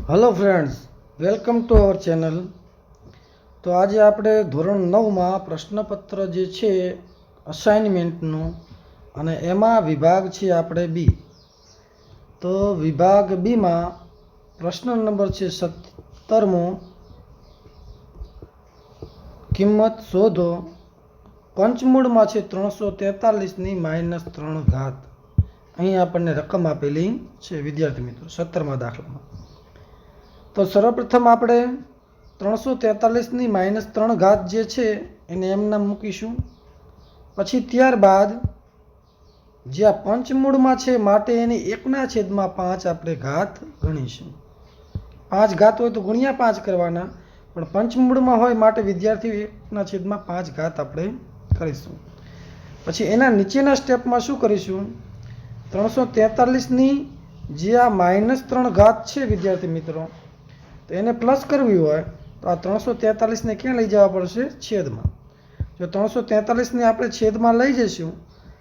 Hello friends, welcome to our channel. तो आज આપણે ધોરણ 9 માં પ્રશ્નપત્ર જે છે અસાઇનમેન્ટનું અને એમાં વિભાગ છે આપણે બી। તો વિભાગ બી માં પ્રશ્ન નંબર છે 17મો, કિંમત શોધો। પંચમૂળમાં છે 343 ની -3 ઘાત। અહીં આપણને રકમ આપેલી છે વિદ્યાર્થી મિત્રો 17મા દાખલામાં। તો સર્વપ્રથમ આપણે 343 ની -3 ઘાત જે છે એને એમનામ મૂકીશું। પછી ત્યારબાદ જે આ પંચમૂળમાં છે માટે એની 1/5 આપણે ઘાત ગણીશું। 5 ઘાત હોય તો ગુણ્યા 5 કરવાના, પણ પંચમૂળમાં હોય માટે વિદ્યાર્થીઓ 1/5 ઘાત આપણે કરીશું। પછી એના નીચેના સ્ટેપમાં શું કરીશું, 343 ની જે આ -3 ઘાત છે વિદ્યાર્થી મિત્રો, તો એને પ્લસ કરવી હોય તો આ 343 ને ક્યાં લઈ જવા પડશે? છેદમાં। જો 343 ને આપણે છેદમાં લઈ જઈશું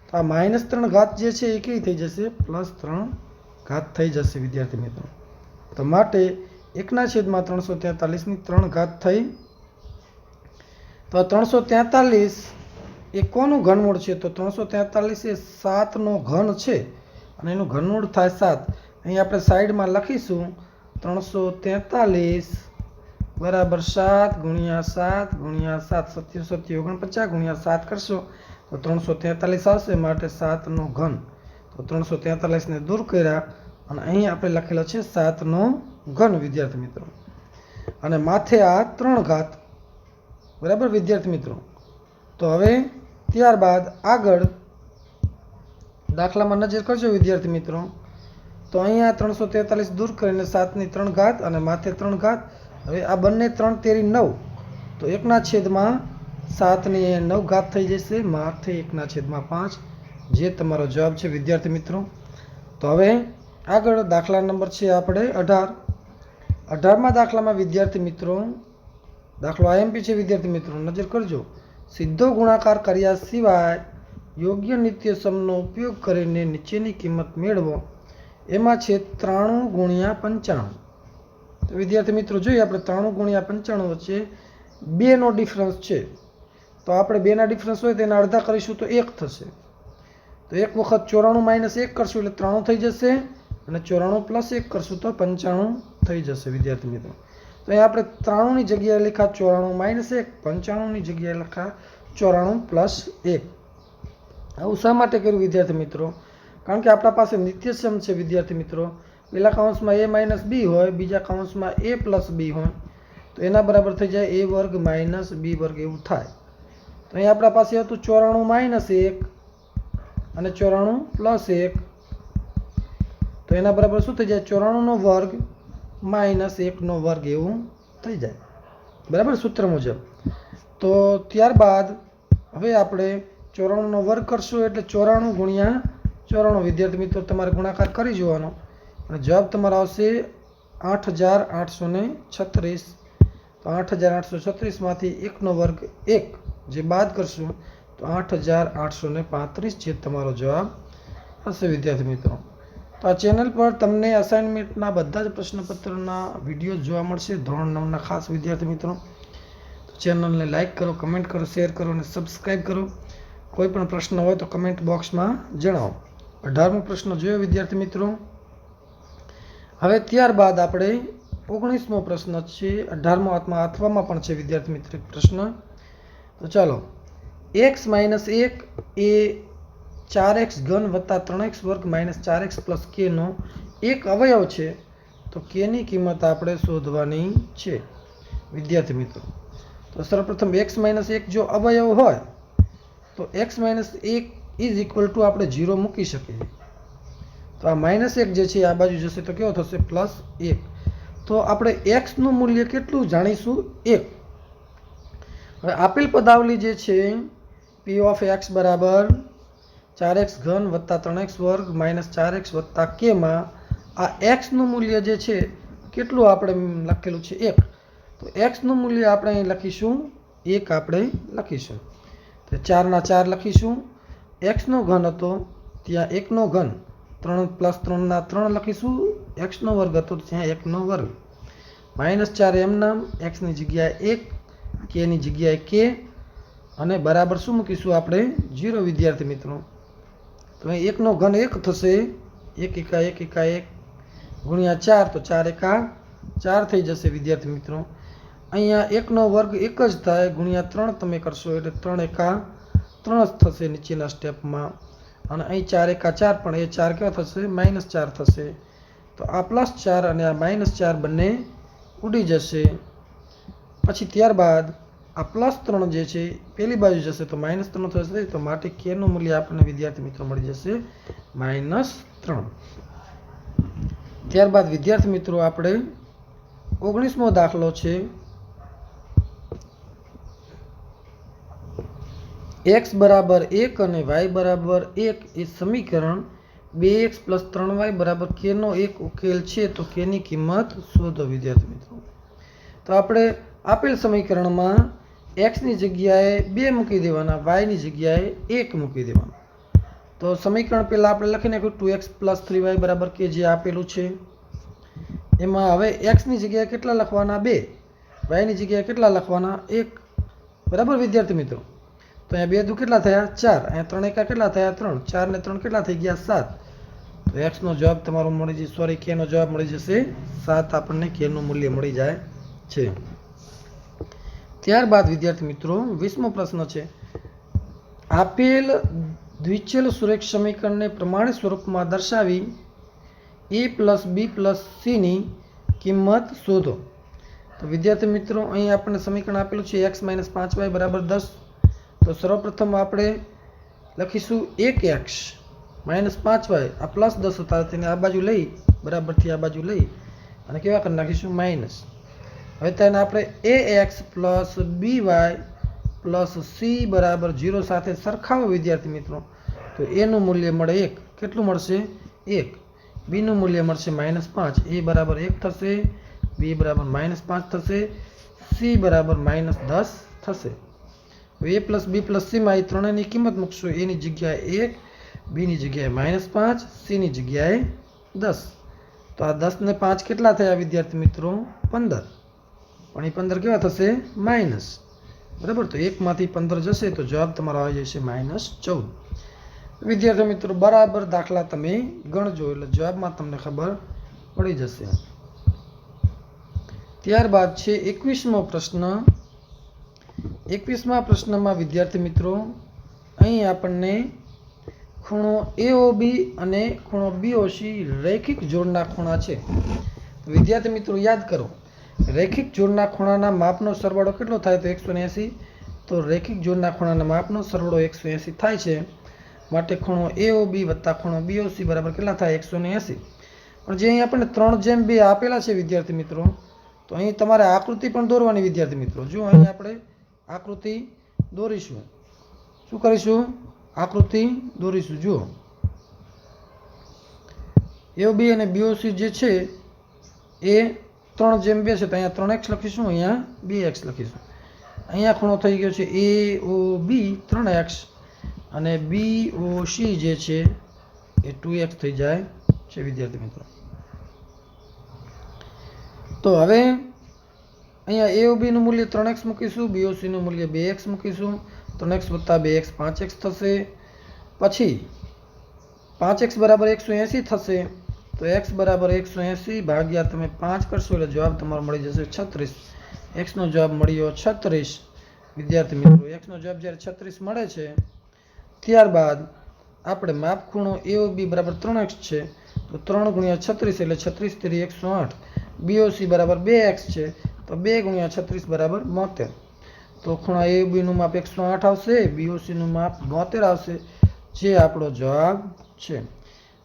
તો આ -3 ઘાત જે છે એ કેવી થઈ જશે? +3 ઘાત થઈ જશે વિદ્યાર્થી મિત્રો। તો માટે 1/343 ની 3 ઘાત થઈ। તો 343 એ કોનું ઘનમૂળ છે? તો 343 એ 7 નો ઘન છે અને એનું ઘનમૂળ થાય 7। અહીં આપણે સાઈડમાં લખીશું 343 બરાબર 7 ગુણ્યા 7 ગુણ્યા 7, 7 49 ગુણ્યા 7 કરશો તો 343 આવશે, માટે 7 નો ઘન। તો 343 ને દૂર કર્યા અને અહીં આપણે લખેલો છે 7 નો ઘન વિદ્યાર્થી મિત્રો, અને માથે આ 3 ઘાત બરાબર વિદ્યાર્થી મિત્રો। તો હવે ત્યારબાદ આગળ દાખલામાં નજર કરજો વિદ્યાર્થી મિત્રો। તો અહીંયા 343 દૂર કરીને 7 ની 3 ઘાત અને માથે 3 ઘાત। હવે આ બંને 3 તેરી 9, તો 1/7 ની 9 ઘાત થઈ જશે, માથે 1/5, જે તમારો જવાબ છે વિદ્યાર્થી મિત્રો। તો હવે આગળ દાખલા નંબર છે આપણે 18। 18મા દાખલામાં વિદ્યાર્થી મિત્રો દાખલો આઈએમપી છે વિદ્યાર્થી મિત્રો, નજર કરજો। સીધો ગુણાકાર કર્યા સિવાય યોગ્ય નિત્યસમનો ઉપયોગ કરીને નીચેની કિંમત મેળવો। એમાં છે 93 ગુણ્યા 95। તો વિદ્યાર્થી મિત્રો જોઈએ આપણે 93 ગુણ્યા 95 વચ્ચે 2 નો ડિફરન્સ છે, તો આપણે 2 ના ડિફરન્સ હોય તો એના અડધા કરીશું તો 1 થશે। તો એક વખત 94 - 1 કરશું એટલે 93 થઈ જશે, અને 94 + 1 કરશું તો 95 થઈ જશે વિદ્યાર્થી મિત્રો। તો અહીં આપણે 93 ની જગ્યાએ લખ્યા 94 - 1, 95 ની જગ્યાએ લખ્યા 94 + 1। આવું શા માટે કર્યું વિદ્યાર્થી મિત્રો? કારણ કે આપણા પાસે નિત્યસમ છે વિદ્યાર્થી મિત્રો। પેલા કૌંસમાં a - b હોય, બીજા કૌંસમાં a + b હોય, તો એના બરાબર થઈ જાય a વર્ગ - b વર્ગ એવું થાય। તો અહીં આપણા પાસે હતું 94 - 1 અને 94 + 1, તો એના બરાબર શું થઈ જાય? 94 નો વર્ગ - 1 નો વર્ગ એવું થઈ જાય બરાબર સૂત્ર મુજબ। તો ત્યારબાદ હવે આપણે 94 નો વર્ગ કરશું એટલે 94 ગુણ્યા 94 વિદ્યાર્થી મિત્રો તમારે ગુણાકાર કરી જોવાનો, અને જવાબ તમારો આવશે 8836। તો 8836 માંથી 1 નો વર્ગ 1 જે બાદ કરશું તો 8835 જે તમારો જવાબ હશે વિદ્યાર્થી મિત્રો। તો આ ચેનલ પર તમને અસાઇનમેન્ટના બધા જ પ્રશ્નપત્રના વિડીયો જોવા મળશે ધોરણ 9ના ખાસ વિદ્યાર્થી મિત્રો। તો ચેનલને લાઇક કરો, કમેન્ટ કરો, શેર કરો અને સબસ્ક્રાઈબ કરો। કોઈ પણ પ્રશ્ન હોય તો કમેન્ટ બોક્સમાં જણાવો। 18મો પ્રશ્ન જોયો વિદ્યાર્થી મિત્રો। હવે ત્યારબાદ આપણે 19મો પ્રશ્ન છે, 18મો અથવામાં પણ છે વિદ્યાર્થી મિત્રો પ્રશ્ન। તો ચાલો, x - 1 એ 4x ઘન વત્તા 3x વર્ગ - 4x + k નો એક અવયવ છે, તો k ની કિંમત આપણે શોધવાની છે વિદ્યાર્થી મિત્રો। તો સર્વપ્રથમ x - 1 જો અવયવ હોય તો x - 1 = આપણે 0 મૂકી શકીએ। તો આ -1 જે છે આ બાજુ જશે તો કેવો થશે? +1। તો આપણે x નું મૂલ્ય કેટલું જાણીશું? 1। હવે આપેલ પદાવલી જે છે p (x) બરાબર 4x ઘન વત્તા 3x વર્ગ - 4x + k માં આ x નું મૂલ્ય જે છે કેટલું આપણે લખેલું છે? 1। તો x નું મૂલ્ય આપણે અહીં લખીશું 1, આપણે લખીશું તો 4 ના 4 લખીશું। x નો ઘન હતો ત્યાં 1 નો ઘન, 3 + 3 ના 3 લખીશું, x નો વર્ગ હતો ત્યાં 1 નો વર્ગ। -4 એમ નામ, એક્સની જગ્યાએ 1, કેની જગ્યાએ કે, અને બરાબર શું મૂકીશું આપણે 0 વિદ્યાર્થી મિત્રો. તો અહીં 1 નો ઘન 1 થશે, 1 એકા 1 એકા 1 ગુણ્યા 4, તો 4 એકા 4 થઈ જશે વિદ્યાર્થી મિત્રો. અહીંયા 1 નો વર્ગ 1 જ થાય, ગુણ્યા 3 તમે કરશો એટલે 3 એકા 3 જ થશે નીચેના સ્ટેપમાં. અને અહીં 4 એકા 4, પણ એ 4 કેવા થશે? -4 થશે. તો આ +4 અને આ -4 બંને ઉડી જશે. પછી ત્યારબાદ આ +3 જે છે પેલી બાજુ જશે તો -3 થશે. તો માટે k નું મૂલ્ય આપણને વિદ્યાર્થી મિત્રો મળી જશે -3. ત્યારબાદ વિદ્યાર્થી મિત્રો આપણે 19મો દાખલો છે. x બરાબર 1 અને y બરાબર 1 એ સમીકરણ 2x + 3y બરાબર k નો એક ઉકેલ છે. તો k ની કિંમત શોધો વિદ્યાર્થી મિત્રો. તો આપણે આપેલ સમીકરણમાં x ની જગ્યાએ 2 મૂકી દેવાના, y ની જગ્યાએ 1 મૂકી દેવાના. તો સમીકરણ પહેલાં આપણે લખી નાખ્યું 2x + 3y બરાબર k જે આપેલું છે. એમાં હવે x ની જગ્યાએ કેટલા લખવાના? 2, y ની જગ્યાએ કેટલા લખવાના? 1. બરાબર વિદ્યાર્થી મિત્રો. તો અહીંયા 2 દુ કેટલા થયા? 4. અહીંયા 3 એકા કેટલા થયા? 3. 4 ને 3 કેટલા થઈ ગયા? 7. તો x નો જવાબ તમારો મળી જશે, સોરી k નો જવાબ મળી જશે 7. આપણને k નું મૂલ્ય મળી જાય છે. ત્યારબાદ વિદ્યાર્થી મિત્રો 20મો પ્રશ્ન છે. આપેલ દ્વિચલ સુરેખ સમીકરણને પ્રમાણિત સ્વરૂપમાં દર્શાવી a + b + c ની કિંમત શોધો. તો વિદ્યાર્થી મિત્રો અહીં આપણને સમીકરણ આપેલું છે x - 5y = 10. તો સર્વપ્રથમ આપણે લખીશું 1x - 5y, આ +10 હતા તેને આ બાજુ લઈ બરાબરથી આ બાજુ લઈ અને કેવા કરી નાખીશું માઇનસ. હવે તેને આપણે ax + by + c બરાબર 0 સાથે સરખાવો વિદ્યાર્થી મિત્રો. તો a નું મૂલ્ય મળે 1. કેટલું મળશે? 1. b નું મૂલ્ય મળશે -5. a બરાબર 1 થશે, b બરાબર -5 થશે, c બરાબર -10 થશે. a + b + c માં એ ત્રણેયની કિંમત મૂકશો. a ની જગ્યાએ 1, b ની જગ્યાએ -5, c ની જગ્યાએ 10. તો આ 10 ને 5 કેટલા થયા વિદ્યાર્થી મિત્રો? 15. પણ એ 15 કેવા થશે? માઇનસ. બરાબર. તો 1 માંથી 15 જશે તો જવાબ તમારો આવી જશે -14. વિદ્યાર્થી મિત્રો બરાબર દાખલા તમે ગણજો એટલે જવાબમાં તમને ખબર પડી જશે. ત્યારબાદ છે 21મો પ્રશ્ન. 21મા પ્રશ્નમાં વિદ્યાર્થી મિત્રો અહીં આપણને ખૂણો AOB અને ખૂણો BOC રૈખિક જોડના ખૂણા છે. વિદ્યાર્થી મિત્રો યાદ કરો, રૈખિક જોડના ખૂણાના માપનો સરવાળો કેટલો થાય? તો 180. તો રૈખિક જોડના ખૂણાના માપનો સરવાળો 180 થાય છે. માટે ખૂણો AOB વત્તા ખૂણો BOC બરાબર કેટલા થાય? 180. પણ જે અહીં આપણને 3:2 આપેલા છે વિદ્યાર્થી મિત્રો, તો અહીં તમારે આકૃતિ પણ દોરવાની વિદ્યાર્થી મિત્રો. જો અહીં આપણે આકૃતિ દોરીશું. શું કરીશું? આકૃતિ દોરીશું. જુઓ AOB અને BOC જે છે એ 3:2 છે. તો અહીંયા 3x લખીશું, અહીંયા 2x લખીશું. અહીંયા ખૂણો થઈ ગયો છે AOB 3x અને BOC જે છે એ 2x થઈ જાય છે વિદ્યાર્થી મિત્રો. તો હવે અહીંયા AOB નું મૂલ્ય 3x મૂકીશું, BOC નું મૂલ્ય 2x મૂકીશું. 3x + 2x 5x થશે. પછી 5x બરાબર 180 થશે. તો x બરાબર 180 ભાગ્યા તમે 5 કરશો એટલે જવાબ તમારો મળી જશે 36. x નો જવાબ મળ્યો 36 વિદ્યાર્થી મિત્રો. x નો જવાબ જ્યારે 36 મળે છે ત્યારબાદ આપણે માપ ખૂણો AOB બરાબર 3x છે. તો 3 × 36 એટલે 36 × 108. BOC બરાબર 2x છે. તો 2 × 36 બરાબર 72. તો ખૂણા AOB નું માપ 108 આવશે, BOC નું માપ 72 આવશે, જે આપણો જવાબ છે.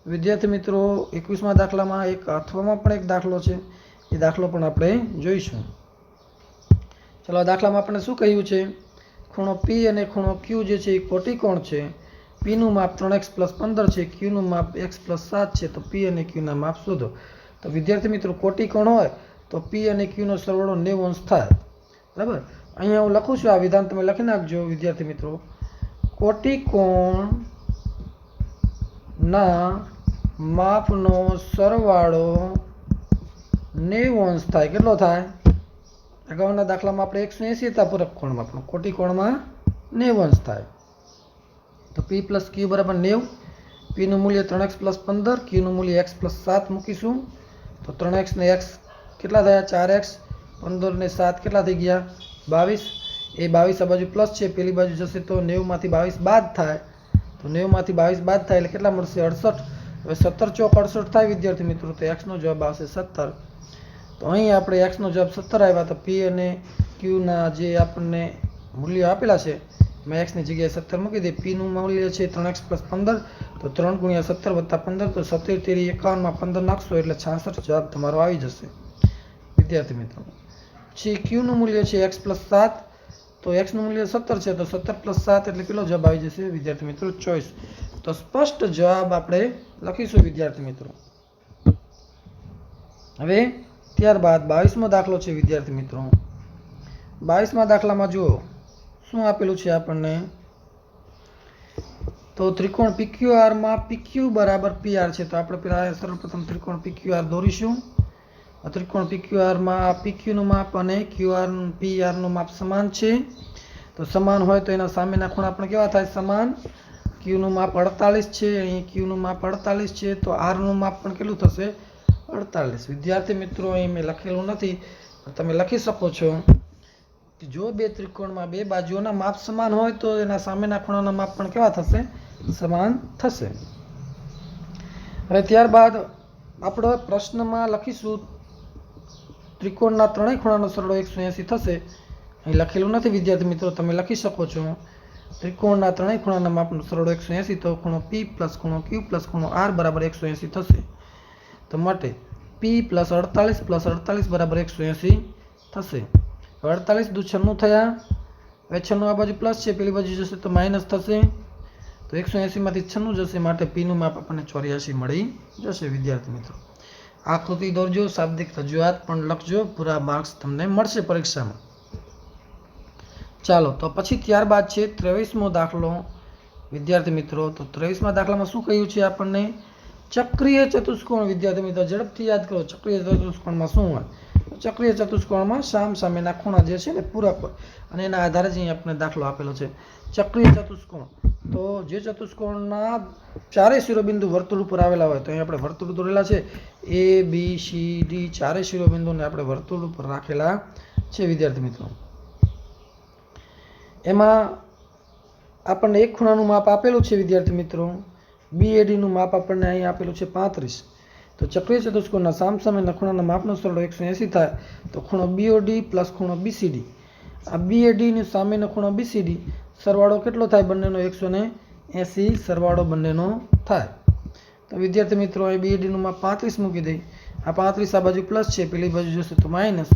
વિદ્યાર્થી મિત્રો 21મા દાખલામાં એક અથવામાં પણ એક દાખલો છે, એ દાખલો પણ આપણે જોઈશું. ચલો આ દાખલામાં આપણે શું કહ્યું છે? ખૂણો P અને ખૂણો Q જે છે એ કોટિકોણ છે. P નું માપ 3x + 15 છે, Q નું માપ x + 7 છે. તો P અને Q ના માપ શોધો. તો વિદ્યાર્થી મિત્રો કોટિકોણ હોય તો P અને Q નો સરવાળો 90 અંશ થાય. બરાબર. અહીંયા હું લખું છું, આ વિધાન તમે લખી નાખજો વિદ્યાર્થી મિત્રો. કોટિકોણના માપનો સરવાળો 90 અંશ થાય. કેટલો થાય? અગાઉના દાખલામાં આપણે 180 હતા પૂરક કોણમાં, પણ કોટી કોણમાં 90 અંશ થાય. તો P પ્લસ Q બરાબર 90. Pનું મૂલ્ય 3x પ્લસ 15, Qનું મૂલ્ય x પ્લસ 7 મૂકીશું. તો 3x ને x કેટલા થયા? 4x. 15 ને 7 કેટલા થઈ ગયા? 22. એ 22 આ બાજુ પ્લસ છે, પેલી બાજુ જશે તો 90 માંથી 22 બાદ થાય. તો 90 માંથી 22 બાદ થાય એટલે કેટલા મળશે? 68. હવે 17 ચોક 68 થાય વિદ્યાર્થી મિત્રો, તો x નો જવાબ આવશે 17. તો અહીં આપણે x નો જવાબ 17 આવ્યા. તો P અને Q ના જે આપણને મૂલ્યો આપેલા છે એમાં x ની જગ્યાએ 17 મૂકી દે. P નું મૂલ્ય છે 3x પ્લસ 15, તો 3 ગુણ્યા 17 વત્તા 15, તો 17 તેરી 51 માં 15 નાખશો એટલે 66 જવાબ તમારો આવી જશે વિદ્યાર્થી મિત્રો. પછી Q નું મૂલ્ય છે x પ્લસ 7, તો x નું મૂલ્ય 17 છે, તો 17 પ્લસ 7 એટલે કેટલો જવાબ આવી જશે વિદ્યાર્થી મિત્રો? 24. તો સ્પષ્ટ જવાબ આપણે લખીશું વિદ્યાર્થી મિત્રો. હવે ત્યારબાદ 22મો દાખલો છે વિદ્યાર્થી મિત્રો. 22મા દાખલામાં જુઓ શું આપેલું છે આપણને. તો ત્રિકોણ PQR માં PQ બરાબર PR છે. તો આપણે પહેલા સર્વપ્રથમ ત્રિકોણ PQR દોરીશું. ત્રિકોણ PQR માં PQ નું માપ અને PR નું માપ સમાન છે. તો સમાન હોય તો એના સામેના ખૂણા પણ કેવા થાય? સમાન. Q નું માપ 48 છે, અહીં Q નું માપ 48 છે, તો R નું માપ પણ કેટલું થશે? 48. વિદ્યાર્થી મિત્રો અહીં મેં લખેલું નથી, તમે લખી શકો છો કે જો બે ત્રિકોણમાં બે બાજુઓના માપ સમાન હોય તો એના સામેના ખૂણાના માપ પણ કેવા થશે? સમાન થશે. હવે ત્યારબાદ આપણે પ્રશ્નમાં લખીશું ત્રિકોણના ત્રણેય ખૂણાનો સરવાળો 180 થશે. અહીં લખેલું નથી વિદ્યાર્થી મિત્રો, તમે લખી શકો છો. ત્રિકોણના ત્રણેય ખૂણાના માપનો સરવાળો 180, તો ખૂણો P પ્લસ ખૂણો Q પ્લસ ખૂણો R બરાબર 180 થશે. તો માટે P પ્લસ 48 પ્લસ 48 બરાબર 180 થશે. 48 દુ 96 થયા. હવે 96 આ બાજુ પ્લસ છે, પેલી બાજુ જશે તો માઇનસ થશે. તો 180 માંથી 96 જશે, માટે P નું માપ આપણને 84 મળી જશે વિદ્યાર્થી મિત્રો. આકૃતિ દોરજો, શાબ્દિક રજૂઆત પણ લખજો, પૂરા માર્ક્સ તમને મળશે પરીક્ષામાં. ચાલો તો પછી ત્યારબાદ છે 23મો દાખલો વિદ્યાર્થી મિત્રો. તો 23મા દાખલામાં શું કહ્યું છે આપણને? ચક્રીય ચતુષ્કોણ. વિદ્યાર્થી મિત્રો ઝડપથી યાદ કરો, ચક્રીય ચતુષ્કોણમાં શું હોય? ચક્રીય ચતુષ્કોણમાં સામ સામેના ખૂણા જે છે ને પૂરક હોય, અને એના આધારે જ અહીં આપણને દાખલો આપેલો છે. ચક્રીય ચતુષ્કોણ, તો જે ચતુષ્કોણના ચારે શિરોબિંદુ વર્તુળ ઉપર આવેલા હોય, તો અહીં આપણે વર્તુળ દોરેલા છે A B C D, ચારે શિરોબિંદુને આપણે વર્તુળ ઉપર રાખેલા છે વિદ્યાર્થી મિત્રો. એમાં આપણને એક ખૂણાનું માપ આપેલું છે વિદ્યાર્થી મિત્રો. BAD નું માપ આપણને અહીં આપેલું છે 35. તો ચક્રીય ચતુષ્કોણના સામસામેના ખૂણાના માપનો સરવાળો 180 થાય. તો ખૂણો BOD પ્લસ ખૂણો BCD, આ BAD ની સામેનો ખૂણો BCD, સરવાળો કેટલો થાય બંનેનો? 180 સરવાળો બંનેનો થાય. તો વિદ્યાર્થી મિત્રો અહીં BAD નું માપ 35 મૂકી દઈ. આ 35 આ બાજુ પ્લસ છે, પેલી બાજુ જશે તો માઇનસ.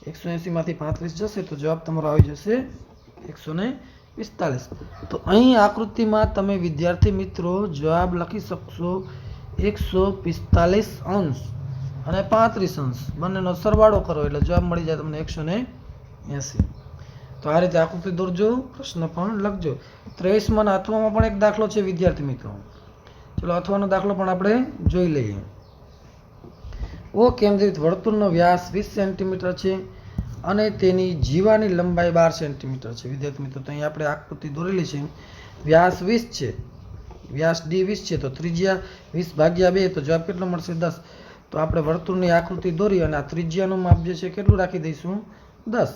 180 માંથી 35 જશે તો જવાબ તમારો આવી જશે 145. તો અહીં આકૃતિમાં તમે વિદ્યાર્થી મિત્રો જવાબ લખી શકશો 145 અંશ અને 35 અંશ, બંનેનો સરવાળો કરો એટલે જવાબ મળી જાય તમને 180. તો આ રીતે આકૃતિ દોરજો, પ્રશ્ન પણ લખજો. 23માં ના અથવામાં પણ એક દાખલો છે વિદ્યાર્થી મિત્રો. ચલો અથવાનો દાખલો પણ આપણે જોઈ લઈએ. ઓ કેન્દ્રિત વર્તુળનો વ્યાસ 20 સેન્ટીમીટર છે અને તેની જીવાની લંબાઈ 12 સેન્ટીમીટર છે વિદ્યાર્થી મિત્રો. તો અહીં આપણે આકૃતિ દોરેલી છે. વ્યાસ 20 છે, વ્યાસ D 20 છે, તો ત્રિજ્યા 20 ભાગ્યા 2, તો જવાબ કેટલો મળશે? 10. તો આપણે વર્તુળની આકૃતિ દોરી અને આ ત્રિજ્યાનું માપ જે છે કેટલું રાખી દઈશું? 10.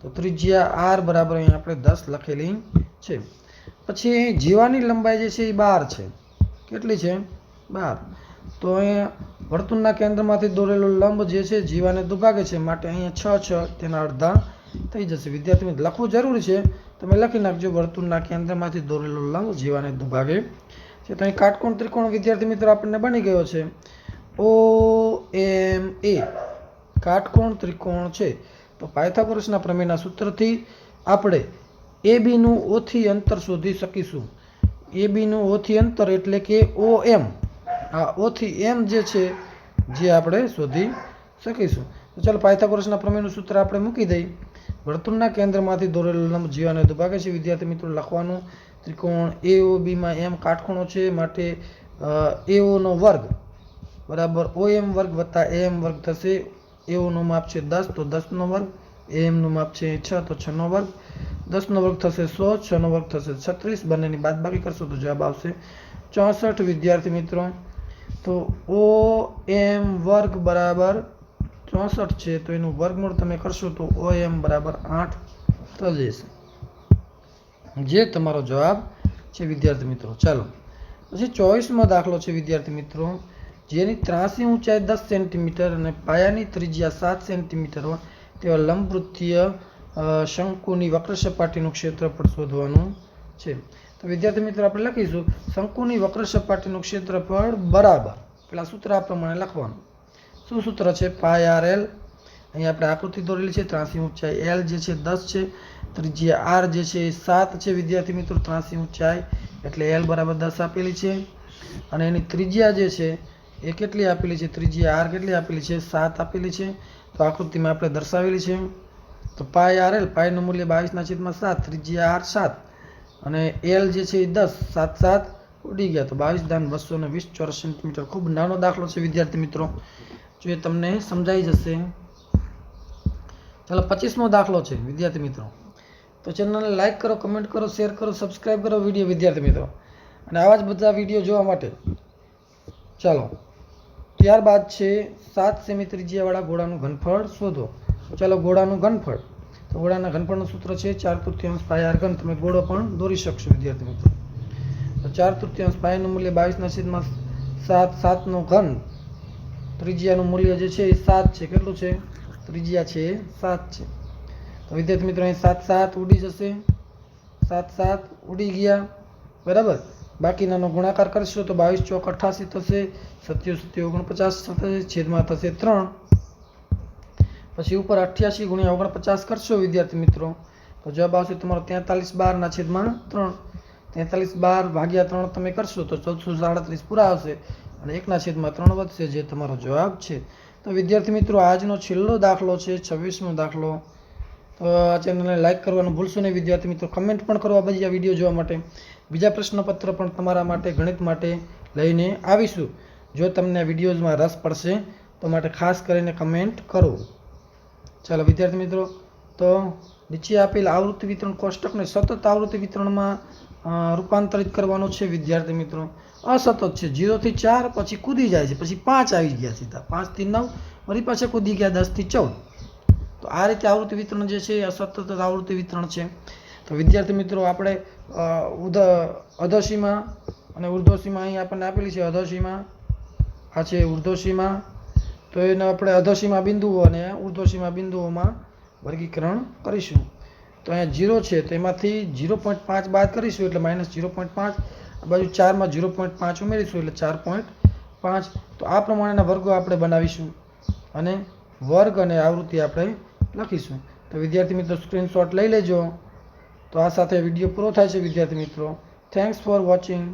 તો ત્રિજ્યા R બરાબર અહીં આપણે 10 લખેલી છે. પછી જીવાની લંબાઈ જે છે એ 12 છે. કેટલી છે? 12. તો અહીંયા વર્તુળના કેન્દ્રમાંથી દોરેલો લંબ જે છે જીવાને દુભાગે છે, માટે અહીંયા 6 તેના અડધા થઈ જશે. વિદ્યાર્થી મિત્રો લખવું જરૂરી છે, તમે લખી નાખજો વર્તુળના કેન્દ્રમાંથી દોરેલો લંબ જીવાને દુભાગે છે. તો અહીં કાટકોણ ત્રિકોણ વિદ્યાર્થી મિત્રો આપણને બની ગયો છે. OMA કાટકોણ ત્રિકોણ છે. તો પાયથાગોરસના પ્રમેયના સૂત્રથી આપણે AB નું O થી અંતર શોધી શકીશું. AB નું O થી અંતર એટલે કે OM, આ O થી M જે છે જે આપણે શોધી શકીશું. તો ચાલો પાયથાગોરસના પ્રમેયનું સૂત્ર આપણે મૂકી દઈએ. વર્તુળના કેન્દ્રમાંથી દોરેલો લંબ જીવાને દુભાગે છે. વિદ્યાર્થી મિત્રો લખવાનું ત્રિકોણ AOB માં M કાટખૂણો છે, માટે AO નો વર્ગ બરાબર OM વર્ગ વત્તા AM વર્ગ થશે. એઓનું માપ છે 10 તો 10નો વર્ગ, એમનું માપ છે 6 તો 6નો વર્ગ, 10નો વર્ગ થશે 100, 6નો વર્ગ થશે 36, બંનેની બાદબાકી કરશો તો જવાબ આવશે 64 વિદ્યાર્થી મિત્રો. તો OM વર્ગ બરાબર 64 છે, તો એનું વર્ગમૂળ તમે કરશો તો OM બરાબર 8 થઈ જશે, જે તમારો જવાબ છે વિદ્યાર્થી મિત્રો. ચાલો પછી 24મો દાખલો છે વિદ્યાર્થી મિત્રો, જેની ત્રાસી ઊંચાઈ 10 સેન્ટીમીટર અને પાયાની ત્રિજ્યા 7 સેન્ટીમીટર હોય તેવા લંબવૃત્તીય શંકુની વક્ર સપાટીનું ક્ષેત્રફળ શોધવાનું છે. તો વિદ્યાર્થી મિત્રો આપણે લખીશું શંકુની વક્ર સપાટીનું ક્ષેત્રફળ બરાબર પેલા સૂત્ર આ પ્રમાણે લખવાનું. શું સૂત્ર છે? પાય RL. અહીંયા આપણે આકૃતિ દોરેલી છે. ત્રાસી ઊંચાઈ L જે છે 10 છે, ત્રિજ્યા R જે છે એ 7 છે વિદ્યાર્થી મિત્રો. ત્રાસી ઊંચાઈ એટલે L બરાબર 10 આપેલી છે અને એની ત્રિજ્યા જે છે એ કેટલી આપેલી છે? ત્રિજ્યા R કેટલી આપેલી છે? 7 આપેલી છે. તો આકૃતિમાં આપણે દર્શાવેલી છે. તો પાય RL, પાયનું મૂલ્ય 22/7, ત્રિજ્યા R 7 અને L જે છે એ 10, 7 7 ઉડી ગયા તો 22 દાન 220 ચોરસ સેન્ટીમીટર. ખૂબ નાનો દાખલો છે વિદ્યાર્થી મિત્રો, જો એ તમને સમજાઈ જશે. ચાલો 25મો દાખલો છે વિદ્યાર્થી મિત્રો. તો ચેનલને લાઈક કરો, કમેન્ટ કરો, શેર કરો, સબસ્ક્રાઈબ કરો વિડીયો વિદ્યાર્થી મિત્રો, અને આવા જ બધા વિડીયો જોવા માટે ચાલો. ત્યારબાદ છે 7 સેમી ત્રિજ્યાવાળા ગોળાનું ઘનફળ શોધો. ચાલો ગોળાનું ઘનફળ. તો ગોળાના ઘનફળનું સૂત્ર છે 4/3 પાય R ઘન. તમે ગોળો પણ દોરી શકશો વિદ્યાર્થી મિત્રો. તો 4/3 પાયનું મૂલ્ય 22/7, 7નો ઘન, ત્રિજ્યાનું મૂલ્ય જે છે એ 7 છે. કેટલું છે? ત્રિજ્યા છે એ 7 છે. તો વિદ્યાર્થી મિત્રો અહીં 7 7 ઉડી જશે, 7 7 ઉડી ગયા બરાબર. બાકીનાનો ગુણાકાર કરશો તો 22 ચોક 88 થશે, 27 7 49 થશે, છેદમાં થશે 3. પછી ઉપર 88 ગુણ્યા 49 કરશો વિદ્યાર્થી મિત્રો તો જવાબ આવશે તમારો 43/12/3. 43/12 તમે કરશો તો 1437 પૂરા આવશે અને 1/3 વધશે, જે તમારો જવાબ છે. તો વિદ્યાર્થી મિત્રો આજનો છેલ્લો દાખલો છે 26મો દાખલો. તો આ ચેનલને લાઈક કરવાનું ભૂલશો નહીં વિદ્યાર્થી મિત્રો. કમેન્ટ પણ કરો આ બધી આ વિડીયો જોવા માટે. બીજા પ્રશ્નપત્ર પણ તમારા માટે ગણિત માટે લઈને આવીશું. જો તમને આ વિડીયોઝમાં રસ પડશે તો માટે ખાસ કરીને કમેન્ટ કરો. ચાલો વિદ્યાર્થી મિત્રો, તો નીચે આપેલ આવૃત્તિ વિતરણ કોષ્ટકને સતત આવૃત્તિ વિતરણમાં રૂપાંતરિત કરવાનો છે વિદ્યાર્થી મિત્રો. અસતત છે, 0 થી 4 પછી કૂદી જાય છે, પછી 5 આવી ગયા સીધા, 5 થી 9 વળી પાછા કૂદી ગયા 10 થી 14. તો આ રીતે આવૃત્તિ વિતરણ જે છે એ અસતત આવૃત્તિ વિતરણ છે. તો વિદ્યાર્થી મિત્રો આપણે અધોસીમા અને ઉર્ધ્વસીમા અહીં આપણને આપેલી છે. અધોસીમા આ છે ઉર્ધ્વસીમા, તો એને આપણે અધોસીમા બિંદુઓ અને ઉર્ધ્વસીમા બિંદુઓમાં વર્ગીકરણ કરીશું. તો અહીંયા 0 છે તો એમાંથી 0.5 બાદ કરીશું એટલે -0.5. આ બાજુ 4માં 0.5 ઉમેરીશું એટલે 4.5. તો આ પ્રમાણેના વર્ગો આપણે બનાવીશું અને વર્ગ અને આવૃત્તિ આપણે લખીશું. તો વિદ્યાર્થી મિત્રો સ્ક્રીનશોટ લઈ લેજો. તો આ સાથે વિડીયો પૂરો થાય છે વિદ્યાર્થી મિત્રો. Thanks for watching.